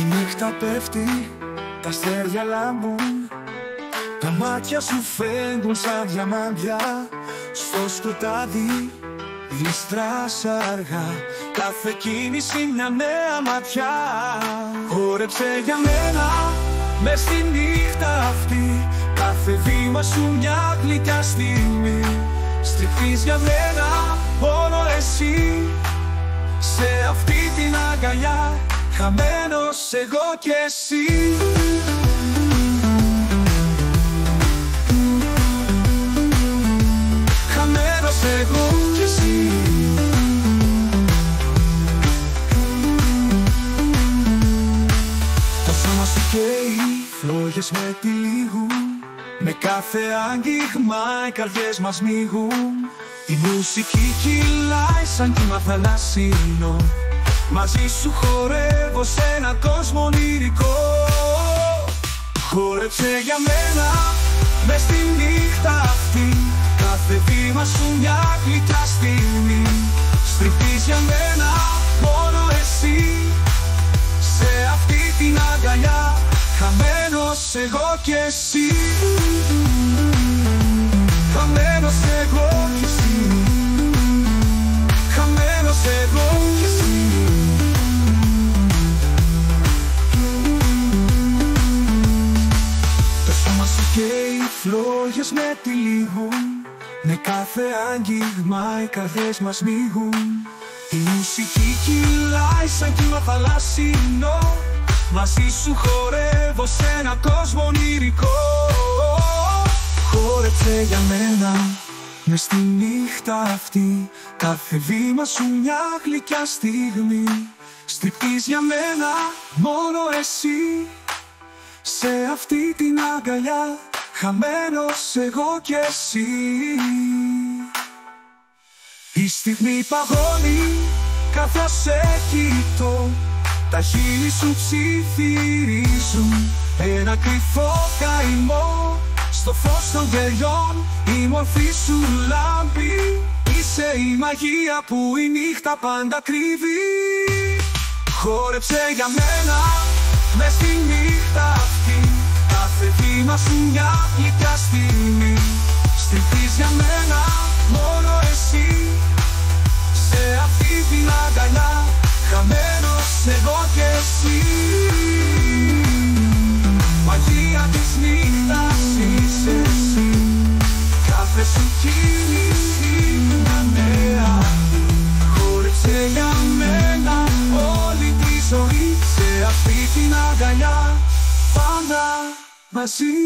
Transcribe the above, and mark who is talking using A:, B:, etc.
A: Η νύχτα πέφτει, τα αστέρια λάμπουν, τα μάτια σου φέγγουν σαν διαμάντια. Στο σκοτάδι γλιστράς αργά, κάθε κίνηση μια νέα ματιά. Χόρεψε για μένα μες στη νύχτα αυτή, κάθε βήμα σου μια γλυκιά στιγμή. Στριφτείς για μένα μόνο εσύ, σε αυτή την αγκαλιά, χαμένος εγώ κι εσύ. Χαμένος εγώ κι εσύ. Το σώμα σου καίει, φλόγες με τυλίγουν, με κάθε άγγιγμα οι καρδιές μας μίγουν. Η μουσική κυλάει σαν κύμα θαλάσσινο, μαζί σου χορεύω σε έναν κόσμο ονειρικό. Χόρεψε για μένα μες στη νύχτα αυτή, κάθε βήμα σου μια γλυκιά στιγμή. Στριφτείς για μένα μόνο εσύ, σε αυτή την αγκαλιά, χαμένος εγώ κι εσύ. Χαμένος εγώ κι εσύ. Χαμένος εγώ κι εσύ. Το σώμα σου και οι φλόγες με τυλίγουν, με κάθε άγγιγμα οι καρδιές μας μίγουν. Η μουσική κυλάει σαν κύμα θαλάσσινο, μαζί σου χορεύω σε έναν κόσμο ονειρικό. Χόρεψε για μένα μες στη νύχτα αυτή, κάθε βήμα σου μια γλυκιά στιγμή. Στριφτείς για μένα μόνο εσύ, σε αυτή την αγκαλιά, χαμένος εγώ κι εσύ. Η στιγμή παγώνει καθώς σε κοιτώ, τα χείλη σου ψιθυρίζουν ένα κρυφό καημό. Στο φως των γελιών η μορφή σου λάμπει, είσαι η μαγεία που η νύχτα πάντα κρύβει. Χόρεψε για μένα μες στη νύχτα αυτή, κάθε βήμα σου μια γλυκιά στιγμή. Στριφτείς για μένα μόνο εσύ, σε αυτή την αγκαλιά, χαμένος εγώ κι εσύ. Μαγεία της νύχτας είσαι εσύ, κάθε σου κίνηση μια νέα. Χόρεψε για μένα όλη τη ζωή, σε αυτή την αγκαλιά, πάντα μαζί.